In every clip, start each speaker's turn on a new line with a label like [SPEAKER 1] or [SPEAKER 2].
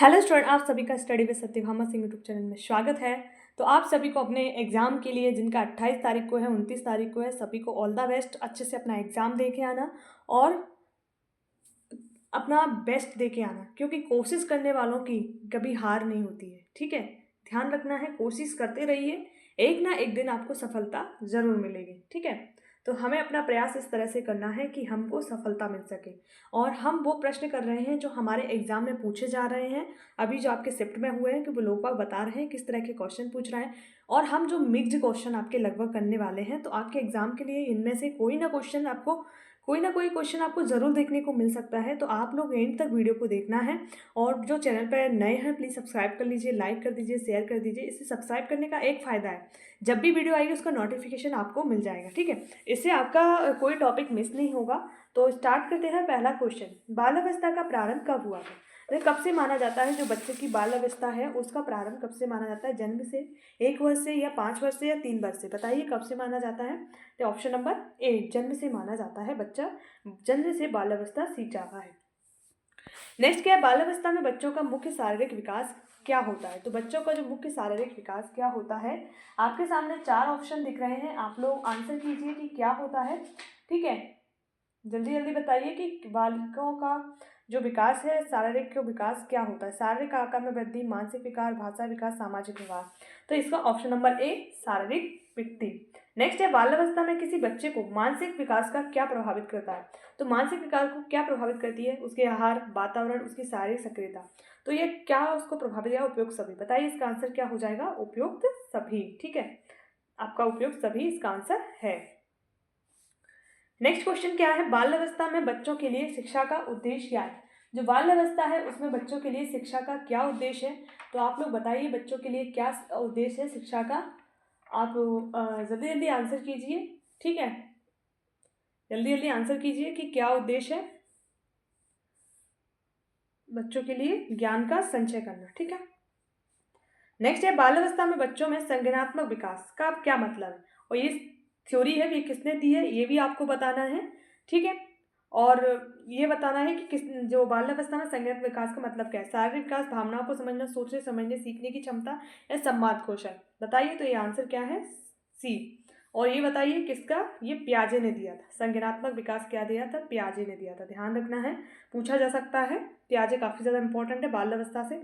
[SPEAKER 1] Hello student, आप सभी का study with Satyabhama Singh YouTube channel में स्वागत है। तो आप सभी को अपने एग्ज़ाम के लिए जिनका 28 तारीख को है, 29 तारीख को है, सभी को ऑल द बेस्ट। अच्छे से अपना एग्ज़ाम दे के आना और अपना बेस्ट दे के आना, क्योंकि कोशिश करने वालों की कभी हार नहीं होती है। ठीक है, ध्यान रखना है, कोशिश करते रहिए, एक ना एक दिन आपको सफलता ज़रूर मिलेगी। ठीक है, तो हमें अपना प्रयास इस तरह से करना है कि हमको सफलता मिल सके। और हम वो प्रश्न कर रहे हैं जो हमारे एग्ज़ाम में पूछे जा रहे हैं, अभी जो आपके शिफ्ट में हुए हैं कि वो लोग बाग बता रहे हैं किस तरह के क्वेश्चन पूछ रहे हैं। और हम जो मिक्स्ड क्वेश्चन आपके लगभग करने वाले हैं, तो आपके एग्ज़ाम के लिए इनमें से कोई ना कोई क्वेश्चन आपको ज़रूर देखने को मिल सकता है। तो आप लोग एंड तक वीडियो को देखना है। और जो चैनल पर नए हैं प्लीज़ सब्सक्राइब कर लीजिए, लाइक कर दीजिए, शेयर कर दीजिए। इससे सब्सक्राइब करने का एक फ़ायदा है, जब भी वीडियो आएगी उसका नोटिफिकेशन आपको मिल जाएगा। ठीक है, इससे आपका कोई टॉपिक मिस नहीं होगा। तो स्टार्ट करते हैं। पहला क्वेश्चन, बालावस्था का प्रारंभ कब हुआ था? तो कब से माना जाता है जो बच्चे की बाल अवस्था है उसका प्रारंभ कब से माना जाता है? जन्म से, 1 वर्ष से, या 5 वर्ष से, या 3 वर्ष से? बताइए कब से माना जाता है। तो ऑप्शन नंबर ए, जन्म से माना जाता है। बच्चा जन्म से बाल अवस्था सीख जाता है। नेक्स्ट क्या है, बाल अवस्था में बच्चों का मुख्य शारीरिक विकास क्या होता है? तो बच्चों का जो मुख्य शारीरिक विकास क्या होता है, आपके सामने 4 ऑप्शन दिख रहे हैं, आप लोग आंसर कीजिए कि क्या होता है। ठीक है, जल्दी जल्दी बताइए कि बालकों का जो विकास है, शारीरिक विकास क्या होता है। शारीरिक आकार में वृद्धि, मानसिक विकास, भाषा विकास, सामाजिक विकास। तो इसका ऑप्शन नंबर ए, शारीरिक वृद्धि। नेक्स्ट है, बाल्यावस्था में किसी बच्चे को मानसिक विकास का क्या प्रभावित करता है? तो मानसिक विकास को क्या प्रभावित करती है? उसके आहार, वातावरण, उसकी शारीरिक सक्रियता। तो ये क्या उसको प्रभावित या उपयुक्त सभी? बताइए इसका आंसर क्या हो जाएगा? उपयुक्त सभी। ठीक है, आपका उपयुक्त सभी इसका आंसर है। नेक्स्ट क्वेश्चन क्या है, बाल्यावस्था में बच्चों के लिए शिक्षा का उद्देश्य क्या है? जो बाल्यावस्था है उसमें बच्चों के लिए शिक्षा का क्या उद्देश्य है? तो आप लोग बताइए बच्चों के लिए क्या उद्देश्य है शिक्षा का। आप जल्दी जल्दी आंसर कीजिए। ठीक है, जल्दी जल्दी आंसर कीजिए कि क्या उद्देश्य है बच्चों के लिए। ज्ञान का संचय करना। ठीक है, नेक्स्ट है, बाल्यावस्था में बच्चों में संज्ञानात्मक विकास का क्या मतलब है? और ये थ्योरी है, ये किसने दी है ये भी आपको बताना है। ठीक है, और ये बताना है कि किस जो बाल्यावस्था में संज्ञानात्मक विकास का मतलब क्या है। शारीरिक विकास, भावनाओं को समझना, सोचने समझने सीखने की क्षमता, या संवाद कौशल? बताइए तो ये आंसर क्या है? सी। और ये बताइए किसका, ये पियाजे ने दिया था। संज्ञानात्मक विकास क्या दिया था? पियाजे ने दिया था। ध्यान रखना है, पूछा जा सकता है। पियाजे काफ़ी ज़्यादा इंपॉर्टेंट है बाल्यावस्था से।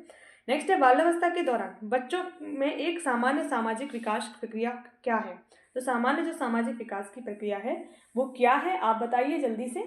[SPEAKER 1] नेक्स्ट है, बाल्यावस्था के दौरान बच्चों में एक सामान्य सामाजिक विकास प्रक्रिया क्या है? तो सामान्य जो सामाजिक विकास की प्रक्रिया है वो क्या है, आप बताइए जल्दी से।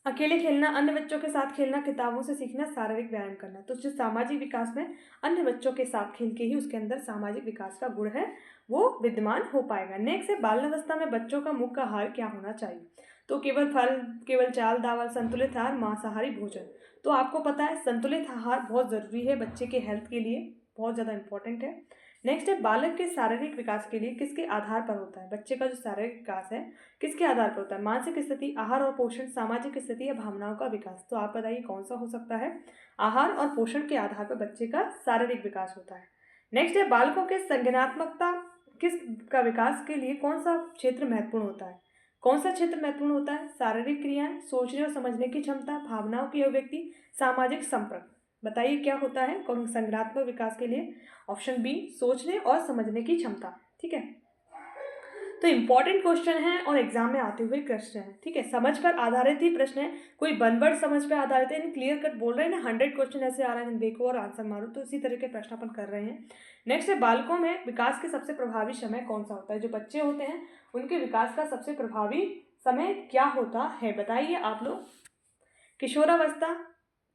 [SPEAKER 1] अकेले खेलना, अन्य बच्चों के साथ खेलना, किताबों से सीखना, शारीरिक व्यायाम करना। तो जो सामाजिक विकास में अन्य बच्चों के साथ खेल के ही उसके अंदर सामाजिक विकास का गुण है वो विद्यमान हो पाएगा। नेक्स्ट है, बाल्यावस्था में बच्चों का मुख्य आहार क्या होना चाहिए? तो केवल फल, केवल चावल दावल, संतुलित आहार, मांसाहारी भोजन। तो आपको पता है संतुलित आहार बहुत ज़रूरी है बच्चे के हेल्थ के लिए, बहुत ज़्यादा इंपॉर्टेंट है। नेक्स्ट है, बालक के शारीरिक विकास के लिए किसके आधार पर होता है? बच्चे का जो शारीरिक विकास है किसके आधार पर होता है? मानसिक स्थिति, आहार और पोषण, सामाजिक स्थिति, या भावनाओं का विकास? तो आप बताइए कौन सा हो सकता है? आहार और पोषण के आधार पर बच्चे का शारीरिक विकास होता है। नेक्स्ट है, बालकों के संज्ञानात्मकता किस का विकास के लिए कौन सा क्षेत्र महत्वपूर्ण होता है? कौन सा क्षेत्र महत्वपूर्ण होता है? शारीरिक क्रियाएं, सोचने और समझने की क्षमता, भावनाओं की अभिव्यक्ति, सामाजिक संपर्क। बताइए क्या होता है संज्ञानात्मक विकास के लिए? ऑप्शन बी, सोचने और समझने की क्षमता। ठीक है, तो इंपॉर्टेंट क्वेश्चन है और एग्जाम में आते हुए प्रश्न है। ठीक है, समझ पर आधारित ही प्रश्न है, कोई वन वर्ड समझ पर आधारित है। क्लियर कट बोल रहे हैं ना, 100 क्वेश्चन ऐसे आ रहे हैं देखो और आंसर मारो, तो इसी तरह के प्रश्न अपन कर रहे हैं। नेक्स्ट है, बालकों में विकास के सबसे प्रभावी समय कौन सा होता है? जो बच्चे होते हैं उनके विकास का सबसे प्रभावी समय क्या होता है? बताइए आप लोग। किशोरावस्था,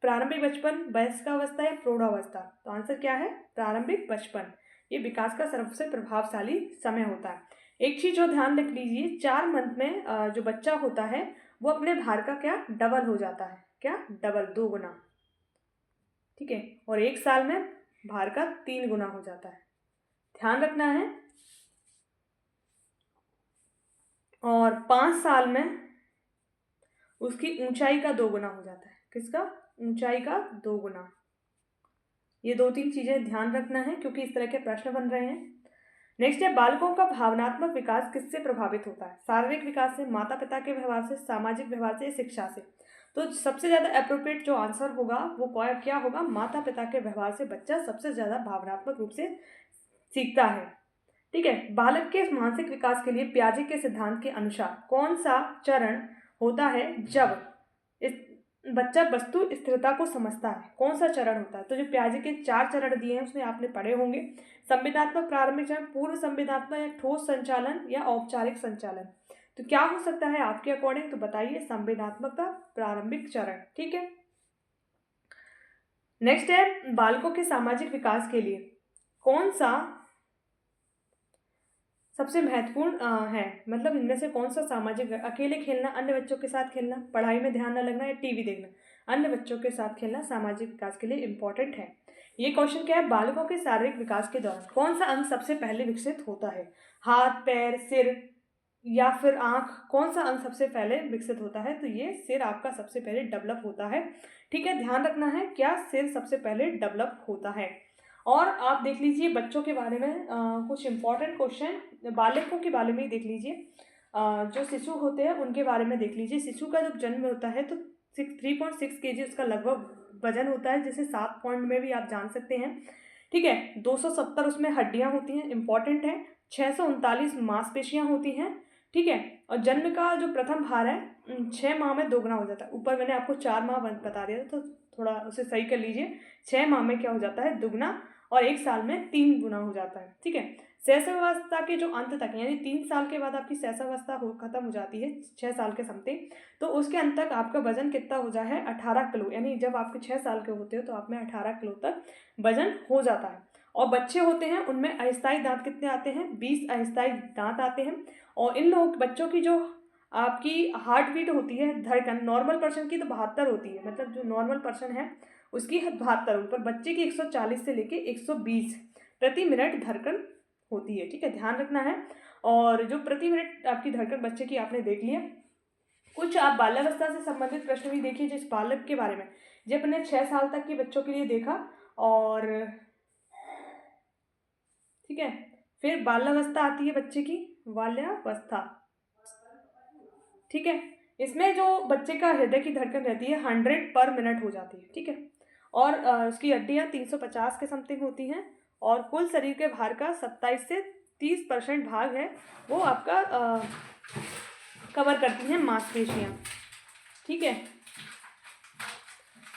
[SPEAKER 1] प्रारंभिक बचपन, वयस्कावस्था, या प्रौढ़ावस्था? तो आंसर क्या है? प्रारंभिक बचपन। ये विकास का सबसे प्रभावशाली समय होता है। एक चीज जो ध्यान रख लीजिए, 4 मंथ में जो बच्चा होता है वो अपने भार का क्या डबल हो जाता है? क्या डबल, 2 गुना। ठीक है, और 1 साल में भार का 3 गुना हो जाता है, ध्यान रखना है। और 5 साल में उसकी ऊंचाई का 2 गुना हो जाता है। किसका? ऊंचाई का 2 गुना। ये 2-3 चीजें ध्यान रखना है क्योंकि इस तरह के प्रश्न बन रहे हैं। नेक्स्ट है, बालकों का भावनात्मक विकास किससे प्रभावित होता है? शारीरिक विकास से, माता पिता के व्यवहार से, सामाजिक व्यवहार से, शिक्षा से? तो सबसे ज़्यादा अप्रोप्रिएट जो आंसर होगा वो क्या होगा, माता पिता के व्यवहार से बच्चा सबसे ज़्यादा भावनात्मक रूप से सीखता है। ठीक है, बालक के मानसिक विकास के लिए पियाजे के सिद्धांत के अनुसार कौन सा चरण होता है जब इस बच्चा वस्तु स्थिरता को समझता है, कौन सा चरण होता है? तो जो पियाजे के 4 चरण दिए हैं उसमें आपने पढ़े होंगे। संवेदनात्मक प्रारंभिक चरण, पूर्व संवेदनात्मक या ठोस संचालन या औपचारिक संचालन। तो क्या हो सकता है आपके अकॉर्डिंग? तो बताइए, संवेदनात्मक का प्रारंभिक चरण। ठीक है, नेक्स्ट है बालकों के सामाजिक विकास के लिए कौन सा सबसे महत्वपूर्ण है, मतलब इनमें से कौन सा सामाजिक? अकेले खेलना, अन्य बच्चों के साथ खेलना, पढ़ाई में ध्यान न लगना या टीवी देखना? अन्य बच्चों के साथ खेलना सामाजिक विकास के लिए इंपॉर्टेंट है। ये क्वेश्चन क्या है, बालकों के शारीरिक विकास के दौरान कौन सा अंग सबसे पहले विकसित होता है? हाथ, पैर, सिर या फिर आंख? कौन सा अंग सबसे पहले विकसित होता है? तो ये सिर आपका सबसे पहले डेवलप होता है। ठीक है, ध्यान रखना है, क्या सिर सबसे पहले डेवलप होता है। और आप देख लीजिए बच्चों के बारे में कुछ इंपॉर्टेंट क्वेश्चन बालकों के बारे में ही देख लीजिए। जो शिशु होते हैं उनके बारे में देख लीजिए। शिशु का जब जन्म होता है तो 3.6 kg उसका लगभग वजन होता है, जिसे 7 पॉइंट में भी आप जान सकते हैं। ठीक है, 270 उसमें हड्डियां होती हैं, इंपॉर्टेंट है। 639 मांसपेशियां होती हैं। ठीक है, और जन्म का जो प्रथम भार है 6 माह में 2 गुना हो जाता है। ऊपर मैंने आपको 4 माह बता दिया था, तो थोड़ा उसे सही कर लीजिए। 6 माह में क्या हो जाता है, दुगना, और 1 साल में 3 गुना हो जाता है। ठीक है, शैशवावस्था के जो अंत तक, यानी 3 साल के बाद आपकी शैशवावस्था खत्म हो जाती है, 6 साल के समथिंग, तो उसके अंत तक आपका वजन कितना हो जाए है, 18 किलो। यानी जब आपके 6 साल के होते हो तो आप में 18 किलो तक वजन हो जाता है। और बच्चे होते हैं उनमें अस्थायी दांत कितने आते हैं, 20 अस्थायी दांत आते हैं। और इन लोग बच्चों की जो आपकी हार्ट बीट होती है, धड़कन, नॉर्मल पर्सन की तो 72 होती है, मतलब जो नॉर्मल पर्सन है उसकी 72, पर बच्चे की 140 से लेके 120 प्रति मिनट धड़कन होती है। ठीक है, ध्यान रखना है। और जो प्रति मिनट आपकी धड़कन बच्चे की आपने देख लिया। कुछ आप बाल्यावस्था से संबंधित प्रश्न भी देखिए, जिस बालक के बारे में जो अपने 6 साल तक के बच्चों के लिए देखा। और ठीक है, फिर बाल्यावस्था आती है बच्चे की, बाल्यावस्था। ठीक है, इसमें जो बच्चे का हृदय की धड़कन रहती है 100 पर मिनट हो जाती है। ठीक है, और उसकी हड्डियाँ 350 के समथिंग होती हैं। और कुल शरीर के भार का 27 से 30% भाग है वो आपका कवर करती हैं मांसपेशियाँ। ठीक है,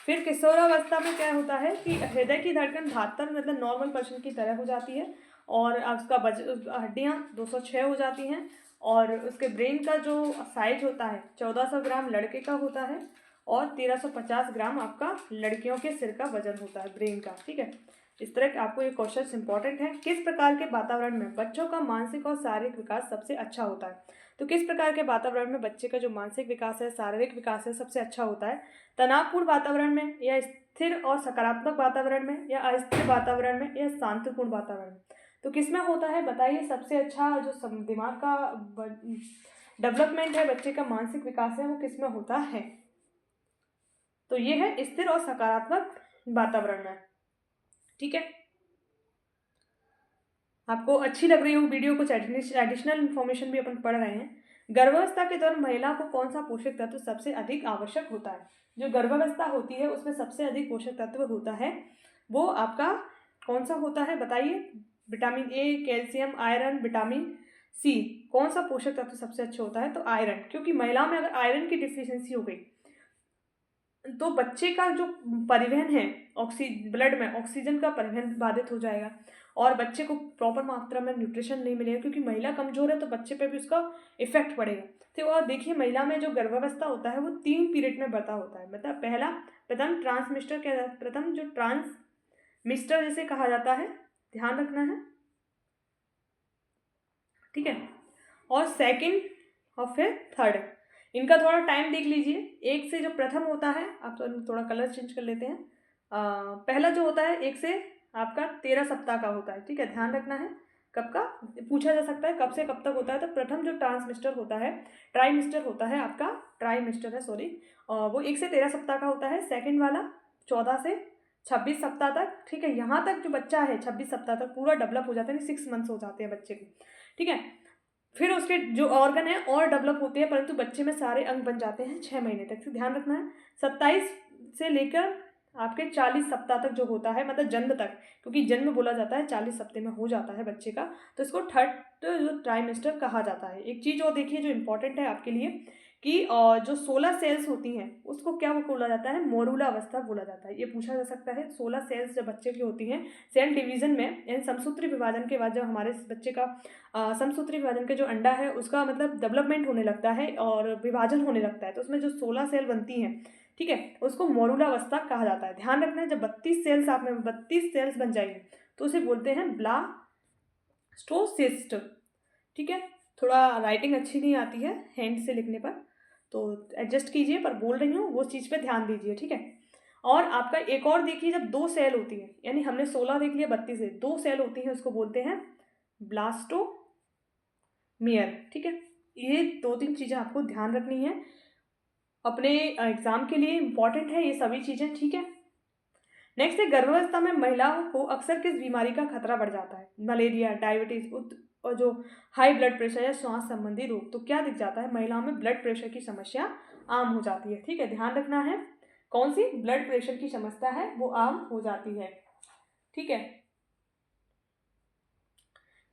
[SPEAKER 1] फिर किशोरावस्था में क्या होता है कि हृदय की धड़कन 72, मतलब नॉर्मल पर्सन की तरह हो जाती है। और उसका हड्डियाँ 206 हो जाती हैं। और उसके ब्रेन का जो साइज होता है 1400 ग्राम लड़के का होता है, और 1350 ग्राम आपका लड़कियों के सिर का वजन होता है ब्रेन का। ठीक है, इस तरह के आपको ये क्वेश्चन इंपॉर्टेंट है। किस प्रकार के वातावरण में बच्चों का मानसिक और शारीरिक विकास सबसे अच्छा होता है? तो किस प्रकार के वातावरण में बच्चे का जो मानसिक विकास है, शारीरिक विकास है, सबसे अच्छा होता है? तनावपूर्ण वातावरण में, या स्थिर और सकारात्मक वातावरण में, या अस्थिर वातावरण में, या शांतिपूर्ण वातावरण में? तो किसमें होता है बताइए सबसे अच्छा? जो दिमाग का डेवलपमेंट है, बच्चे का मानसिक विकास है, वो किसमें होता है? तो ये है स्थिर और सकारात्मक वातावरण में। ठीक है, आपको अच्छी लग रही हो वीडियो, कुछ एडिशनल इन्फॉर्मेशन भी अपन पढ़ रहे हैं। गर्भावस्था के दौरान महिला को कौन सा पोषक तत्व सबसे अधिक आवश्यक होता है? जो गर्भावस्था होती है उसमें सबसे अधिक पोषक तत्व होता है वो आपका कौन सा होता है बताइए? Vitamin A, calcium, iron, vitamin C. कौन सा पोषक तत्व सबसे अच्छा होता है? तो आयरन, क्योंकि महिला में अगर आयरन की डिफिशियंसी हो गई तो बच्चे का जो परिवहन है ब्लड में ऑक्सीजन का परिवहन बाधित हो जाएगा, और बच्चे को प्रॉपर मात्रा में न्यूट्रिशन नहीं मिलेगा, क्योंकि महिला कमजोर है तो बच्चे पे भी उसका इफेक्ट पड़ेगा। तो और देखिए, महिला में जो गर्भावस्था होता है वो 3 पीरियड में बढ़ता होता है। मतलब पहला प्रथम जो ट्रांसमिस्टर जिसे कहा जाता है, ध्यान रखना है। ठीक है, और सेकंड और फिर थर्ड, इनका थोड़ा टाइम देख लीजिए। एक से जो प्रथम होता है, आप तो थोड़ा कलर चेंज कर लेते हैं। पहला जो होता है 1 से आपका 13 सप्ताह का होता है। ठीक है, ध्यान रखना है। कब का पूछा जा सकता है, कब से कब तक होता है? तो प्रथम जो ट्रांसमिस्टर होता है, ट्राइमिस्टर होता है आपका, ट्राइमिस्टर है सॉरी, वो 1 से 13 सप्ताह का होता है। सेकेंड वाला 14 से 26 सप्ताह तक। ठीक है, यहाँ तक जो बच्चा है 26 सप्ताह तक पूरा डेवलप हो जाता है, 6 मंथ्स हो जाते हैं बच्चे को। ठीक है, फिर उसके जो ऑर्गन है और डेवलप होते हैं, परंतु बच्चे में सारे अंग बन जाते हैं 6 महीने तक। तो ध्यान रखना है 27 से लेकर आपके 40 सप्ताह तक जो होता है, मतलब जन्म तक, क्योंकि जन्म बोला जाता है 40 हफ्ते में हो जाता है बच्चे का, तो इसको थर्ड जो ट्राइमेस्टर कहा जाता है। एक चीज़ और देखिए जो इंपॉर्टेंट है आपके लिए कि जो 16 सेल्स होती हैं उसको क्या बोला जाता है, मोरूला अवस्था बोला जाता है। ये पूछा जा सकता है। 16 सेल्स जब बच्चे की होती हैं सेल डिवीजन में, यानी समसूत्री विभाजन के बाद जब हमारे बच्चे का समसूत्री विभाजन के जो अंडा है उसका मतलब डेवलपमेंट होने लगता है और विभाजन होने लगता है, तो उसमें जो 16 सेल बनती हैं, ठीक है, उसको मोरूला अवस्था कहा जाता है। ध्यान रखना है जब 32 सेल्स आप में 32 सेल्स बन जाएंगे तो उसे बोलते हैं ब्लास्टोसिस्ट। ठीक है, थोड़ा राइटिंग अच्छी नहीं आती है हैंड से लिखने पर, तो एडजस्ट कीजिए, पर बोल रही हूँ वो चीज़ पे ध्यान दीजिए, ठीक है। और आपका एक और देखिए, जब 2 सेल होती हैं, यानी हमने 16 देख लिया, 32 से 2 सेल होती हैं उसको बोलते हैं ब्लास्टोमियर। ठीक है, ये 2-3 चीज़ें आपको ध्यान रखनी है अपने एग्जाम के लिए, इंपॉर्टेंट है ये सभी चीज़ें, ठीक है। नेक्स्ट है, गर्भावस्था में महिलाओं को अक्सर किस बीमारी का खतरा बढ़ जाता है? मलेरिया, डायबिटीज और जो हाई ब्लड प्रेशर या श्वास संबंधी रोग। तो क्या दिख जाता है, महिलाओं में ब्लड प्रेशर की समस्या आम हो जाती है। ठीक है, ध्यान रखना है कौन सी ब्लड प्रेशर की समस्या है वो आम हो जाती है। ठीक है,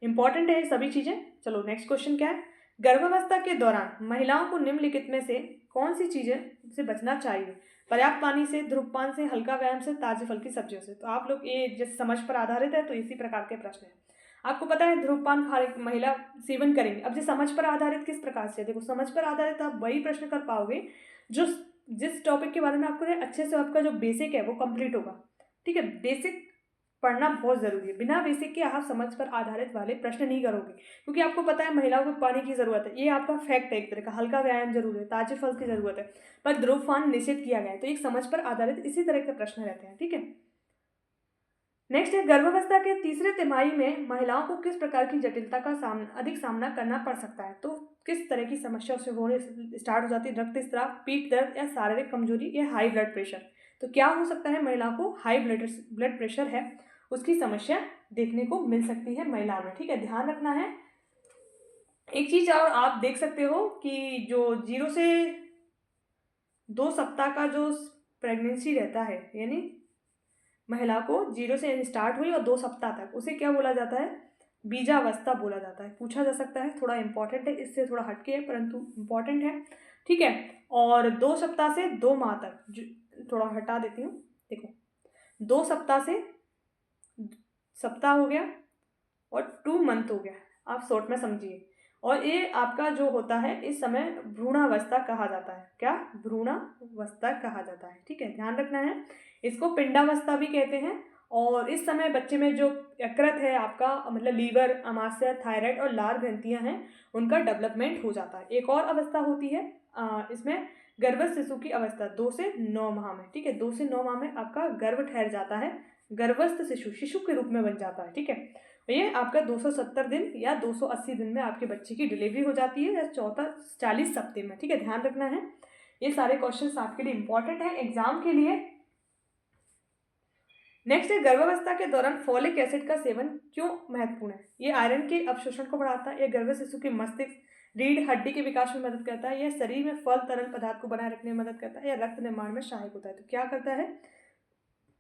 [SPEAKER 1] इंपॉर्टेंट है सभी चीजें। चलो नेक्स्ट क्वेश्चन क्या है, गर्भावस्था के दौरान महिलाओं को निम्नलिखित में से कौन सी चीजें से बचना चाहिए? पर्याप्त पानी से, धूम्रपान से, हल्का व्यायाम से, ताजे फल की सब्जियों से। तो आप लोग ये जिस समझ पर आधारित है तो इसी प्रकार के प्रश्न है। आपको पता है धूम्रपान महिला सेवन करेंगे। अब जो समझ पर आधारित किस प्रकार से, देखो समझ पर आधारित आप वही प्रश्न कर पाओगे जो जिस टॉपिक के बारे में आपको अच्छे से आपका जो बेसिक है वो कंप्लीट होगा। ठीक है, बेसिक पढ़ना बहुत ज़रूरी है। बिना बेसिक के आप समझ पर आधारित वाले प्रश्न नहीं करोगे, क्योंकि आपको पता है महिलाओं को पानी की ज़रूरत है, ये आपका फैक्ट है एक तरह का। हल्का व्यायाम जरूरी है, ताजे फल की ज़रूरत है, पर धूम्रपान निषेध किया गया है। तो एक समझ पर आधारित इसी तरह के प्रश्न रहते हैं। ठीक है, नेक्स्ट है, गर्भावस्था के तीसरे तिमाही में महिलाओं को किस प्रकार की जटिलता का अधिक सामना करना पड़ सकता है? तो किस तरह की समस्या से होने स्टार्ट हो जाती है? रक्तस्राव, पीठ दर्द या शारीरिक कमजोरी या हाई ब्लड प्रेशर। तो क्या हो सकता है, महिलाओं को हाई ब्लड प्रेशर है उसकी समस्या देखने को मिल सकती है महिलाओं में। ठीक है, ध्यान रखना है। एक चीज और आप देख सकते हो कि जो 0 से 2 सप्ताह का जो प्रेगनेंसी रहता है, यानी महिला को 0 से स्टार्ट हुई और 2 सप्ताह तक, उसे क्या बोला जाता है? बीजावस्था बोला जाता है। पूछा जा सकता है, थोड़ा इंपॉर्टेंट है, इससे थोड़ा हटके है परंतु इंपॉर्टेंट है। ठीक है, और 2 सप्ताह से 2 माह तक, थोड़ा हटा देती हूँ, देखो 2 सप्ताह से सप्ताह हो गया और 2 मंथ हो गया, आप शॉर्ट में समझिए। और ये आपका जो होता है इस समय भ्रूणावस्था कहा जाता है। क्या? भ्रूणावस्था कहा जाता है। ठीक है, ध्यान रखना है। इसको पिंडावस्था भी कहते हैं। और इस समय बच्चे में जो यकृत है आपका, मतलब लीवर, अमाशय, थायराइड और लार ग्रंथियां हैं, उनका डेवलपमेंट हो जाता है। एक और अवस्था होती है इसमें गर्भस्थ शिशु की अवस्था 2 से 9 माह में। ठीक है, 2 से 9 माह में आपका गर्भ ठहर जाता है, गर्भस्थ शिशु के रूप में बन जाता है। ठीक है, ये आपका 270 दिन या 280 दिन में आपके बच्चे की डिलीवरी हो जाती है, या 40 हफ्ते में। ठीक है, ध्यान रखना है। ये सारे क्वेश्चंस आपके लिए इंपॉर्टेंट है एग्जाम के लिए। नेक्स्ट है, गर्भावस्था के दौरान फॉलिक एसिड का सेवन क्यों महत्वपूर्ण है? ये आयरन के अवशोषण को बढ़ाता है, यह गर्भस्थ शिशु के मस्तिष्क, रीढ़, हड्डी के विकास में मदद करता है, यह शरीर में फल तरल पदार्थ को बनाए रखने में मदद करता है, या रक्त निर्माण में सहायक होता है। तो क्या करता है?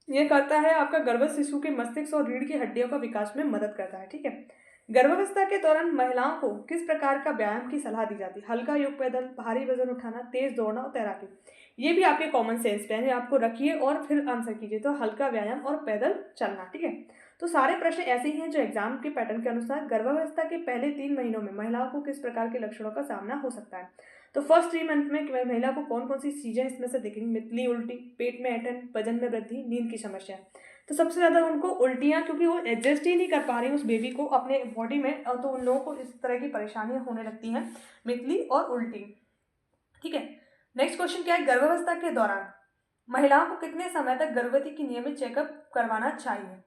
[SPEAKER 1] यह करता है आपका गर्भस्थ शिशु के मस्तिष्क और रीढ़ की हड्डियों का विकास में मदद करता है। ठीक है, गर्भावस्था के दौरान महिलाओं को किस प्रकार का व्यायाम की सलाह दी जाती है? हल्का योग, पैदल, भारी वजन उठाना, तेज दौड़ना और तैराकी। ये भी आपके कॉमन सेंस पे है, आपको रखिए और फिर आंसर कीजिए। तो हल्का व्यायाम और पैदल चलना। ठीक है, तो सारे प्रश्न ऐसे ही हैं जो एग्जाम के पैटर्न के अनुसार गर्भावस्था के पहले 3 महीनों में महिलाओं को किस प्रकार के लक्षणों का सामना हो सकता है। तो फर्स्ट 3 मंथ में महिला को कौन कौन सी चीजें इसमें से दिखेंगी? मितली, उल्टी, पेट में ऐंठन, वजन में वृद्धि, नींद की समस्या। तो सबसे ज़्यादा उनको उल्टियाँ, क्योंकि वो एडजस्ट ही नहीं कर पा रही उस बेबी को अपने बॉडी में, तो उन लोगों को इस तरह की परेशानियां होने लगती हैं, मितली और उल्टी। ठीक है, नेक्स्ट क्वेश्चन क्या है, गर्भावस्था के दौरान महिलाओं को कितने समय तक गर्भवती की नियमित चेकअप करवाना चाहिए?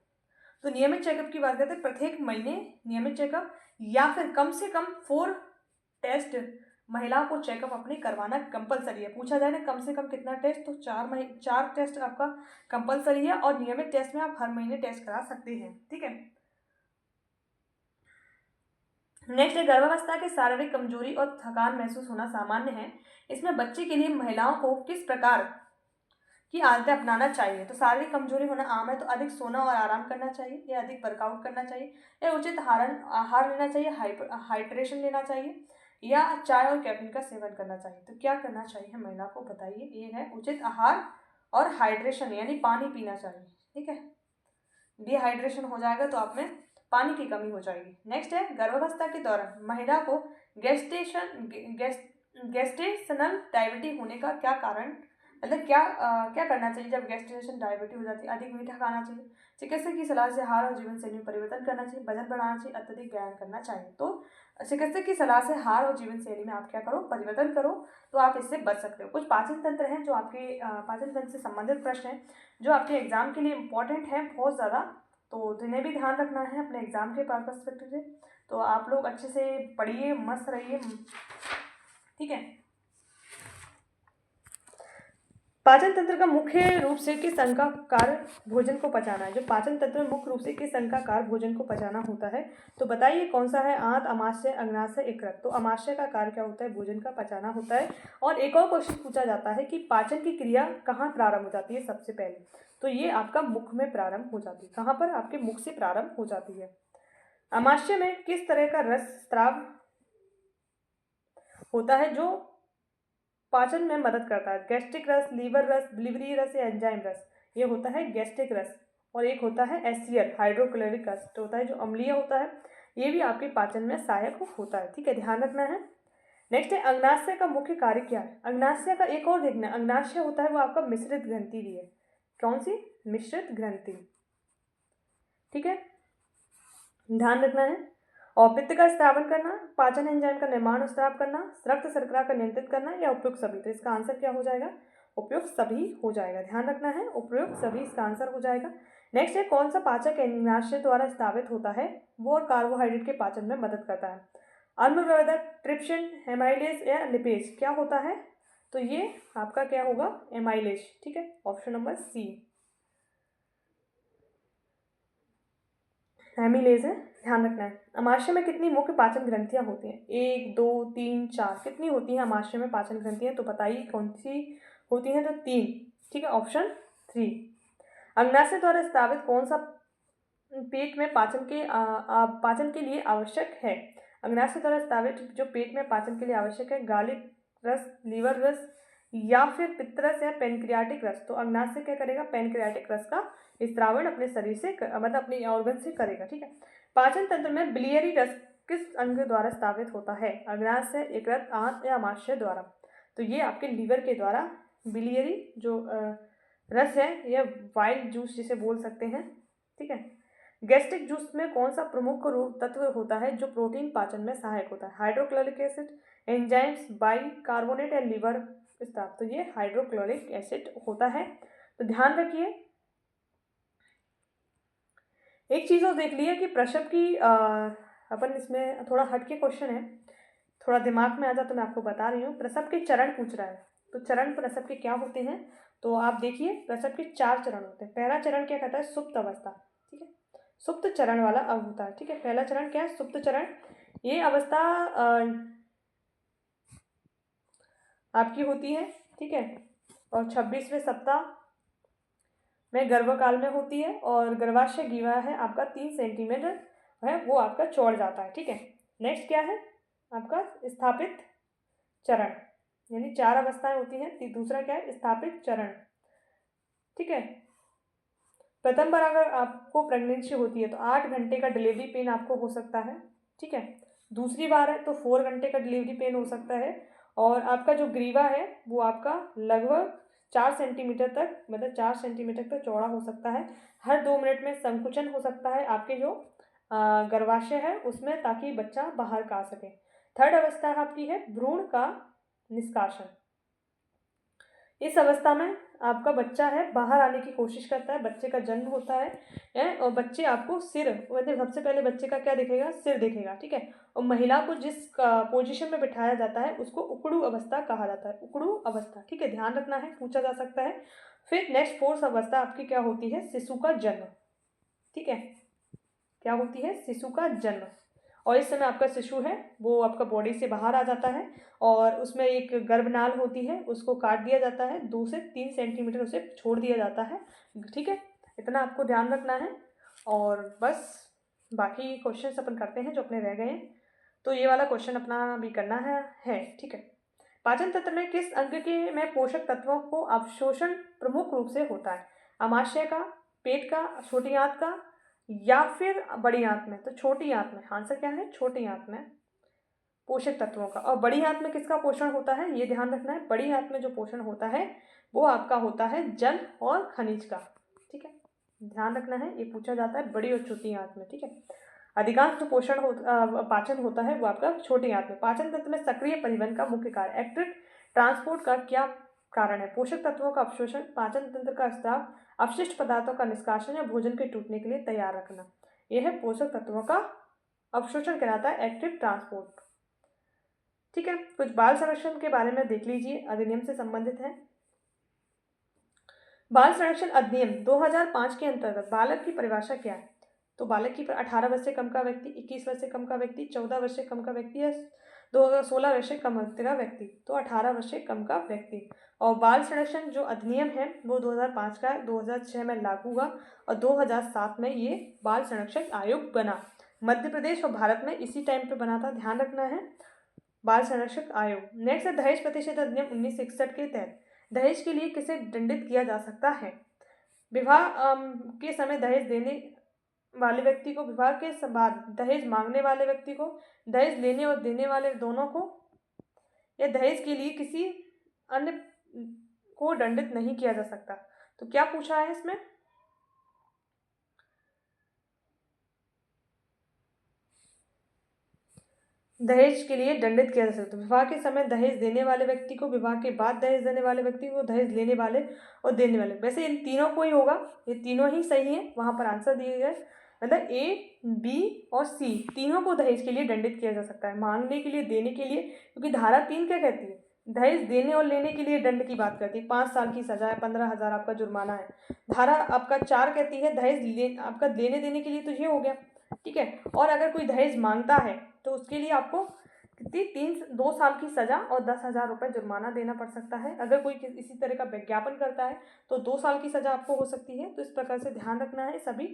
[SPEAKER 1] तो नियमित चेकअप की बात करते हैं, प्रत्येक महीने नियमित चेकअप, या फिर कम से कम 4 टेस्ट महिलाओं को चेकअप अपने करवाना कंपलसरी है। पूछा जाए ना कम से कम कितना टेस्ट, तो 4 टेस्ट आपका कंपलसरी है, और नियमित टेस्ट में आप हर महीने टेस्ट करा सकते हैं। ठीक है, नेक्स्ट है गर्भावस्था के शारीरिक कमजोरी और थकान महसूस होना सामान्य है। इसमें बच्चे के लिए महिलाओं को किस प्रकार की आदतें अपनाना चाहिए? तो शारीरिक कमजोरी होना आम है, तो अधिक सोना और आराम करना चाहिए, या अधिक वर्कआउट करना चाहिए, या उचित आहार लेना चाहिए, हाइड्रेशन लेना चाहिए, या चाय और कैफीन का सेवन करना चाहिए? तो क्या करना चाहिए महिला को बताइए? ये है उचित आहार और हाइड्रेशन, यानी पानी पीना चाहिए। ठीक है, डिहाइड्रेशन हो जाएगा तो आप में पानी की कमी हो जाएगी। नेक्स्ट है गर्भावस्था के दौरान महिला को गेस्टेशनल डायबिटीज होने का क्या कारण, मतलब क्या करना चाहिए जब गेस्टेशन डायबिटीज हो जाती है? अधिक मीठा खाना चाहिए, चिकित्सक की सलाह से आहार और जीवन शैली में परिवर्तन करना चाहिए, वजन बढ़ाना चाहिए, अत्यधिक व्यायाम करना चाहिए। तो चिकित्सक की सलाह से आहार और जीवन शैली में आप क्या करो, परिवर्तन करो, तो आप इससे बच सकते हो। कुछ पाचन तंत्र हैं जो आपके पाचन तंत्र से संबंधित प्रश्न हैं जो आपके एग्जाम के लिए इंपॉर्टेंट है बहुत ज़्यादा, तो इन्हें भी ध्यान रखना है अपने एग्जाम के पर्सपेक्टिव से। तो आप लोग अच्छे से पढ़िए, मस्त रहिए। ठीक है, पाचन तंत्र का मुख्य रूप से किस अंग का कार्य भोजन को पचाना है? जो पाचन तंत्र मुख्य रूप से किस अंग का कार्य भोजन को पचाना होता है? तो बताइए कौन सा है? आंत, अमाशय, अग्नाशय, यकृत। तो अमाशय का कार्य क्या होता है? भोजन का पचाना होता है। और एक और क्वेश्चन पूछा जाता है कि पाचन की क्रिया कहाँ प्रारंभ हो जाती है सबसे पहले? तो ये आपका मुख में प्रारंभ हो जाती है। कहाँ पर? आपके मुख से प्रारंभ हो जाती है। अमाशय में किस तरह का रस स्राव होता है जो पाचन में मदद करता है? गैस्ट्रिक रस, लीवर रस, बिलिवरी रस, या एंजाइम रस? ये होता है गैस्ट्रिक रस। और एक होता है एसियल हाइड्रोक्लोरिक रस, तो होता है जो अम्लीय होता है, ये भी आपके पाचन में सहायक होता है। ठीक है, ध्यान रखना है। नेक्स्ट है अग्नाशय का मुख्य कार्य क्या है? अग्नाशय का एक और देखना, अग्नाशय होता है वो आपका मिश्रित ग्रंथि भी है। कौन सी? मिश्रित ग्रंथि। ठीक है, ध्यान रखना है। और पित्त का स्त्रावन करना, पाचन एंजाइम का निर्माण और स्राव करना, रक्त शर्करा का नियंत्रित करना, या उपयुक्त सभी? तो इसका आंसर क्या हो जाएगा? उपयुक्त सभी हो जाएगा। ध्यान रखना है, उपयुक्त सभी इसका आंसर हो जाएगा। नेक्स्ट है कौन सा पाचक अग्नाशय द्वारा स्रावित होता है वो और कार्बोहाइड्रेट के पाचन में मदद करता है? अम्ल प्रवर्धक, ट्रिप्सिन, एमाइलेज, या लिपेज? क्या होता है? तो ये आपका क्या होगा? एमाइलेज। ठीक है, ऑप्शन नंबर सी एमिलेज है। ध्यान रखना है। अमाशय में कितनी मुख्य पाचन ग्रंथियां होती हैं? 1, 2, 3, 4। कितनी होती हैं अमाशय में पाचन ग्रंथियां? तो बताइए कौन सी होती हैं? तो 3। ठीक है, ऑप्शन 3। अग्नाशय द्वारा स्रावित कौन सा पेट में पाचन के लिए आवश्यक है? अग्नाशय द्वारा स्रावित जो पेट में पाचन के लिए आवश्यक है, गालिक रस, लीवर रस, या फिर पित्तरस, या पेनक्रियाटिक रस? तो अग्नाशय क्या करेगा? पेनक्रियाटिक रस का स्रावण अपने शरीर से मतलब अपने ऑर्गन से करेगा। ठीक है, पाचन तंत्र में बिलियरी रस किस अंग द्वारा स्रावित होता है? अग्नाशय, यकृत, आंत, या अमाशय द्वारा? तो ये आपके लीवर के द्वारा बिलियरी जो रस है, यह वाइल्ड जूस जिसे बोल सकते हैं। ठीक है, गैस्ट्रिक जूस में कौन सा प्रमुख तत्व होता है जो प्रोटीन पाचन में सहायक होता है? हाइड्रोक्लोरिक एसिड, एंजाइम्स, बाइकार्बोनेट, या लीवर स्राव? तो ये हाइड्रोक्लोरिक एसिड होता है। तो ध्यान रखिए। एक चीज़ और देख लिया कि प्रसव की अपन इसमें थोड़ा हटके क्वेश्चन है, थोड़ा दिमाग में आ जाए तो मैं आपको बता रही हूँ। प्रसव के चरण पूछ रहा है, तो चरण प्रसव के क्या होते हैं? तो आप देखिए प्रसव के 4 चरण होते हैं। पहला चरण क्या कहता है? सुप्त अवस्था। ठीक है, सुप्त चरण वाला अब होता है। ठीक है, पहला चरण क्या है? सुप्त चरण। ये अवस्था आपकी होती है। ठीक है, और 26वें सप्ताह में गर्भकाल में होती है, और गर्भाशय ग्रीवा है आपका 3 सेंटीमीटर है, वो आपका चौड़ जाता है। ठीक है, नेक्स्ट क्या है आपका? स्थापित चरण, यानी 4 अवस्थाएं होती हैं। दूसरा क्या है? स्थापित चरण। ठीक है, प्रथम बार अगर आपको प्रेगनेंसी होती है तो 8 घंटे का डिलीवरी पेन आपको हो सकता है। ठीक है, दूसरी बार है तो 4 घंटे का डिलीवरी पेन हो सकता है। और आपका जो ग्रीवा है वो आपका लगभग 4 सेंटीमीटर तक, मतलब 4 सेंटीमीटर तक चौड़ा हो सकता है। हर 2 मिनट में संकुचन हो सकता है आपके जो गर्भाशय है उसमें, ताकि बच्चा बाहर का आ सके। थर्ड अवस्था आपकी है भ्रूण का निष्कासन। इस अवस्था में आपका बच्चा है बाहर आने की कोशिश करता है, बच्चे का जन्म होता है और बच्चे आपको सिर, मतलब सबसे पहले बच्चे का क्या दिखेगा? सिर दिखेगा। ठीक है, और महिला को जिस पोजीशन में बिठाया जाता है उसको उकड़ू अवस्था कहा जाता है। उकड़ू अवस्था। ठीक है, ध्यान रखना है, पूछा जा सकता है। फिर नेक्स्ट 4th अवस्था आपकी क्या होती है? शिशु का जन्म। ठीक है, क्या होती है? शिशु का जन्म। और इस समय आपका शिशु है वो आपका बॉडी से बाहर आ जाता है और उसमें एक गर्भनाल होती है, उसको काट दिया जाता है, 2 से 3 सेंटीमीटर उसे छोड़ दिया जाता है। ठीक है, इतना आपको ध्यान रखना है। और बस बाकी क्वेश्चंस अपन करते हैं जो अपने रह गए हैं। तो ये वाला क्वेश्चन अपना भी करना है। ठीक है, पाचन तंत्र में किस अंग के में पोषक तत्वों को अवशोषण प्रमुख रूप से होता है? आमाशय का, पेट का, छोटी आंत का या फिर बड़ी आंत में? तो छोटी आंत में। आंसर क्या है? छोटी आंत में पोषक तत्वों का। और बड़ी आंत में किसका पोषण होता है ये ध्यान रखना है। बड़ी आंत में जो पोषण होता है वो आपका होता है जल और खनिज का। ठीक है, ध्यान रखना है, ये पूछा जाता है बड़ी और छोटी आंत में। ठीक है, अधिकांश जो पाचन होता है वो आपका छोटी आंत में। पाचन तंत्र में सक्रिय परिवहन का मुख्य कार्य एक्टिव ट्रांसपोर्ट का क्या कारण है? पोषक तत्वों का अवशोषण, पाचन तंत्र का स्राव, अपशिष्ट पदार्थों का निष्कासन या भोजन के टूटने के लिए तैयार रखना। यह है पोषक तत्वों का अवशोषण कहलाता है एक्टिव ट्रांसपोर्ट। ठीक है, कुछ बाल संरक्षण के बारे में देख लीजिए, अधिनियम से संबंधित है। बाल संरक्षण अधिनियम 2005 के अंतर्गत बालक की परिभाषा क्या है? तो बालक की 18 वर्ष से कम का व्यक्ति, 21 वर्ष से कम का व्यक्ति, 14 वर्ष से कम का व्यक्ति या 16 वर्ष से कम का व्यक्ति। तो 18 वर्ष से कम का व्यक्ति। और बाल संरक्षण जो अधिनियम है वो 2005 का 2006 में लागू हुआ और 2007 में ये बाल संरक्षण आयोग बना। मध्य प्रदेश और भारत में इसी टाइम पे बना था, ध्यान रखना है, बाल संरक्षक आयोग। नेक्स्ट है दहेज प्रतिषेध अधिनियम 1961 के तहत दहेज के लिए किसे दंडित किया जा सकता है? विवाह के समय दहेज देने वाले व्यक्ति को, विवाह के बाद दहेज मांगने वाले व्यक्ति को, दहेज लेने और देने वाले दोनों को, या दहेज के लिए किसी अन्य को दंडित नहीं किया जा सकता। तो क्या पूछा है इसमें? दहेज के लिए दंडित किया जा सकता है। विवाह के समय दहेज देने वाले व्यक्ति को, विवाह के बाद दहेज देने वाले व्यक्ति को, दहेज लेने वाले और देने वाले। वैसे इन तीनों को ही होगा, ये तीनों ही सही है, वहां पर आंसर दिए गए। मतलब ए, बी और सी तीनों को दहेज के लिए दंडित किया जा सकता है, मांगने के लिए, देने के लिए। क्योंकि धारा 3 क्या कहती है? दहेज देने और लेने के लिए दंड की बात करती है, 5 साल की सजा है, 15,000 आपका जुर्माना है। धारा आपका 4 कहती है दहेज आपका लेने देने के लिए, तो ये हो गया। ठीक है, और अगर कोई दहेज मांगता है तो उसके लिए आपको कितनी 2 साल की सजा और 10,000 रुपये जुर्माना देना पड़ सकता है। अगर कोई इसी तरह का विज्ञापन करता है तो 2 साल की सजा आपको हो सकती है। तो इस प्रकार से ध्यान रखना है सभी।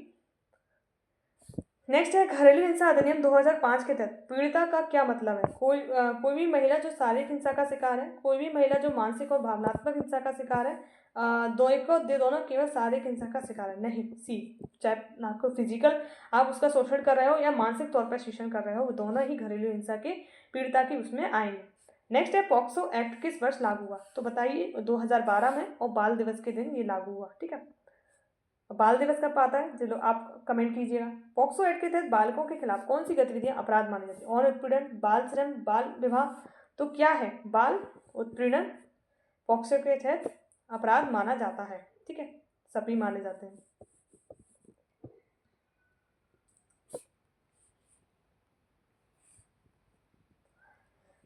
[SPEAKER 1] नेक्स्ट है घरेलू हिंसा अधिनियम 2005 के तहत पीड़िता का क्या मतलब है? कोई भी महिला जो शारीरिक हिंसा का शिकार है, कोई भी महिला जो मानसिक और भावनात्मक हिंसा का शिकार है, दोनों केवल शारीरिक हिंसा का शिकार है। नहीं, सी, चाहे आपको फिजिकल आप उसका शोषण कर रहे हो या मानसिक तौर पर शोषण कर रहे हो, वो दोनों ही घरेलू हिंसा के पीड़िता की उसमें आएंगे। नेक्स्ट है पॉक्सो एक्ट किस वर्ष लागू हुआ? तो बताइए 2012 में, और बाल दिवस के दिन ये लागू हुआ। ठीक है, बाल दिवस कब आता है चलो आप कमेंट कीजिएगा। पॉक्सो एक्ट के तहत बालकों के खिलाफ कौन सी गतिविधियां अपराध मानी जाती है? और उत्पीड़न, बाल श्रम, बाल विवाह। तो क्या है? बाल उत्पीड़न पॉक्सो के तहत अपराध माना जाता है। ठीक है, सभी माने जाते हैं।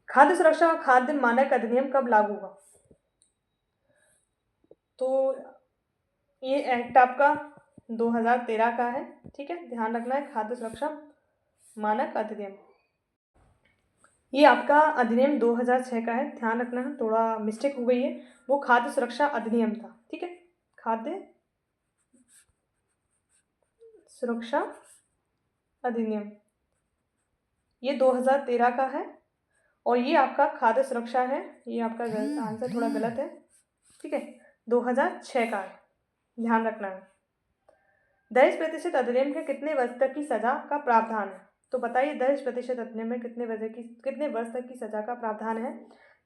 [SPEAKER 1] खाद्य सुरक्षा और खाद्य मानक अधिनियम कब लागू हुआ? तो ये एक्ट आपका 2013 का है। ठीक है, ध्यान रखना है, खाद्य सुरक्षा मानक अधिनियम। ये आपका अधिनियम 2006 का है, ध्यान रखना है, थोड़ा मिस्टेक हो गई है, वो खाद्य सुरक्षा अधिनियम था। ठीक है, खाद्य सुरक्षा अधिनियम ये 2013 का है और ये आपका खाद्य सुरक्षा है। ये आपका आंसर थोड़ा गलत है। ठीक है, 2006 का है, ध्यान रखना है। दहेज प्रतिशत अधिनियम के कितने वर्ष तक की सजा का प्रावधान है? तो बताइए दहेज प्रतिशत अधिनियम में कितने वर्ष तक की सजा का प्रावधान है?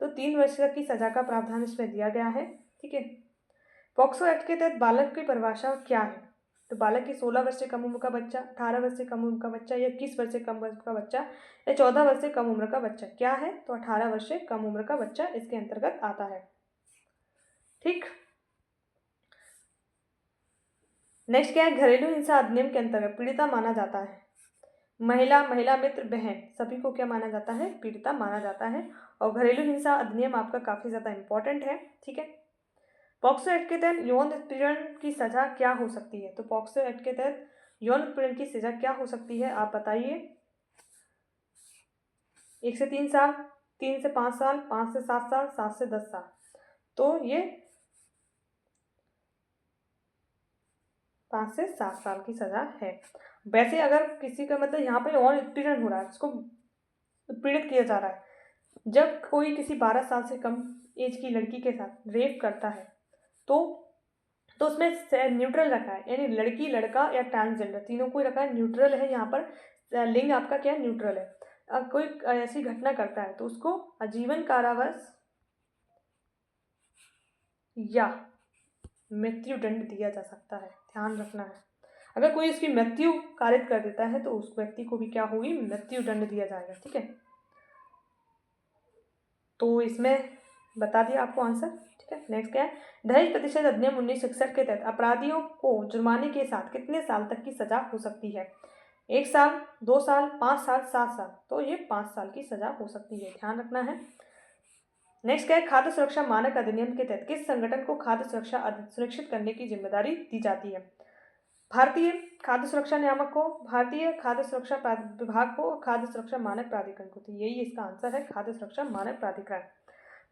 [SPEAKER 1] तो 3 वर्ष तक की सजा का प्रावधान इसमें दिया गया है। ठीक है, पॉक्सो एक्ट के तहत बालक की परिभाषा क्या है? तो बालक की 16 वर्ष से कम उम्र का बच्चा, 18 वर्ष से कम उम्र का बच्चा, या 21 वर्ष से कम वर्ष का बच्चा, या 14 वर्ष से कम उम्र का बच्चा। क्या है? तो 18 वर्ष से कम उम्र का बच्चा इसके अंतर्गत आता है। ठीक, नेक्स्ट क्या है? घरेलू हिंसा अधिनियम के अंतर्गत पीड़िता माना जाता है महिला मित्र, बहन, सभी को क्या माना जाता है? पीड़िता माना जाता है। और घरेलू हिंसा अधिनियम आपका काफी ज्यादा इंपॉर्टेंट है। ठीक है, पॉक्सो एक्ट के तहत यौन उत्पीड़न की सजा क्या हो सकती है? तो पॉक्सो एक्ट के तहत यौन उत्पीड़न की सजा क्या हो सकती है, आप बताइए। 1 से 3 साल, 3 से 5 साल, 5 से 7 साल, 7 से 10 साल। तो ये 5 से 7 साल की सज़ा है। वैसे अगर किसी का मतलब यहाँ पे और उत्पीड़न हो रहा है, उसको उत्पीड़ित किया जा रहा है, जब कोई किसी 12 साल से कम एज की लड़की के साथ रेप करता है तो उसमें न्यूट्रल रखा है, यानी लड़की लड़का या ट्रांसजेंडर तीनों को ही रखा है, न्यूट्रल है यहाँ पर। लिंग आपका क्या है, न्यूट्रल है। अब कोई ऐसी घटना करता है तो उसको आजीवन कारावास या मृत्यु दंड दिया जा सकता है, ध्यान रखना है। अगर कोई इसकी मृत्यु कारित कर देता है तो उस व्यक्ति को भी क्या होगी, मृत्यु दंड दिया जाएगा। ठीक है, तो इसमें बता दिया आपको आंसर। ठीक है, नेक्स्ट क्या है, दहेज प्रतिशत अधिनियम 1961 के तहत अपराधियों को जुर्माने के साथ कितने साल तक की सजा हो सकती है? 1 साल, 2 साल, 5 साल, 7 साल। तो ये 5 साल की सजा हो सकती है, ध्यान रखना है। नेक्स्ट क्या है, खाद्य सुरक्षा मानक अधिनियम के तहत किस संगठन को खाद्य सुरक्षा सुनिश्चित करने की जिम्मेदारी दी जाती है? भारतीय खाद्य सुरक्षा नियामक को, भारतीय खाद्य सुरक्षा विभाग को, खाद्य सुरक्षा मानक प्राधिकरण को। तो यही इसका आंसर है, खाद्य सुरक्षा मानक प्राधिकरण।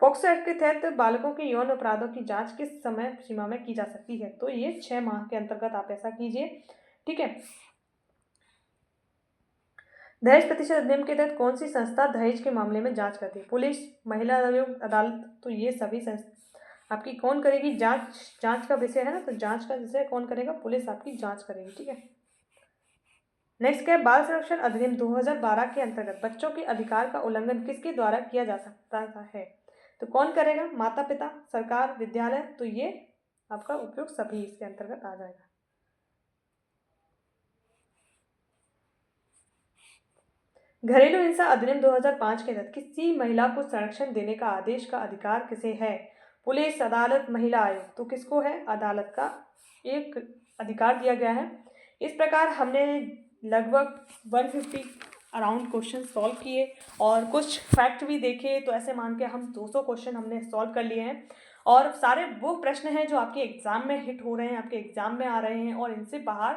[SPEAKER 1] पॉक्सो एक्ट के तहत बालकों के यौन अपराधों की जांच किस समय सीमा में की जा सकती है? तो ये 6 माह के अंतर्गत आप ऐसा कीजिए। ठीक है, दहेज प्रतिशत अधिनियम के तहत कौन सी संस्था दहेज के मामले में जांच करती है? पुलिस, महिला आयोग, अदालत। तो ये सभी संस्था आपकी कौन करेगी जांच? जांच का विषय है ना, तो जांच का विषय कौन करेगा? पुलिस आपकी जांच करेगी। ठीक है, नेक्स्ट क्या है, बाल संरक्षण अधिनियम 2012 के अंतर्गत बच्चों के अधिकार का उल्लंघन किसके द्वारा किया जा सकता है? तो कौन करेगा? माता पिता, सरकार, विद्यालय। तो ये आपका उपयोग सभी इसके अंतर्गत आ जाएगा। घरेलू हिंसा अधिनियम 2005 के तहत किसी महिला को संरक्षण देने का आदेश का अधिकार किसे है? पुलिस, अदालत, महिला आयोग। तो किसको है? अदालत का एक अधिकार दिया गया है। इस प्रकार हमने लगभग 150 अराउंड क्वेश्चन सॉल्व किए और कुछ फैक्ट भी देखे, तो ऐसे मान के हम 200 क्वेश्चन हमने सॉल्व कर लिए हैं। और सारे वो प्रश्न हैं जो आपके एग्जाम में हिट हो रहे हैं, आपके एग्जाम में आ रहे हैं, और इनसे बाहर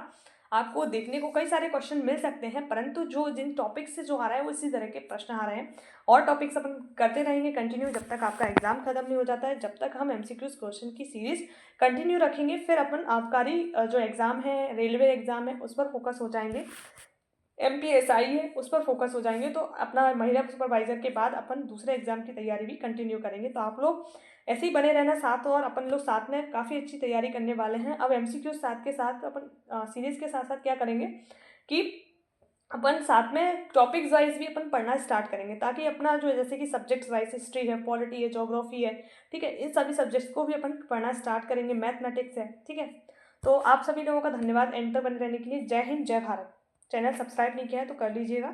[SPEAKER 1] आपको देखने को कई सारे क्वेश्चन मिल सकते हैं, परंतु जो जिन टॉपिक से जो आ रहा है वो इसी तरह के प्रश्न आ रहे हैं। और टॉपिक्स अपन करते रहेंगे कंटिन्यू जब तक आपका एग्जाम खत्म नहीं हो जाता है, जब तक हम एमसीक्यूज क्वेश्चन की सीरीज कंटिन्यू रखेंगे। फिर अपन आबकारी जो एग्जाम है, रेलवे एग्जाम है, उस पर फोकस हो जाएंगे। MPSI है, उस पर फोकस हो जाएंगे। तो अपना महिला सुपरवाइजर के बाद अपन दूसरे एग्जाम की तैयारी भी कंटिन्यू करेंगे। तो आप लोग ऐसे ही बने रहना साथ, और अपन लोग साथ में काफ़ी अच्छी तैयारी करने वाले हैं। अब MCQ साथ के साथ अपन सीरीज के साथ साथ क्या करेंगे कि अपन साथ में टॉपिक्स वाइज भी अपन पढ़ना स्टार्ट करेंगे, ताकि अपना जो जैसे कि सब्जेक्ट्स वाइज हिस्ट्री है, पॉलिटी है, ज्योग्राफी है, ठीक है, इन सभी सब्जेक्ट्स को भी अपन पढ़ना स्टार्ट करेंगे, मैथमेटिक्स है। ठीक है, तो आप सभी लोगों का धन्यवाद एंड तक बने रहने के लिए। जय हिंद, जय भारत। चैनल सब्सक्राइब नहीं किया है तो कर लीजिएगा।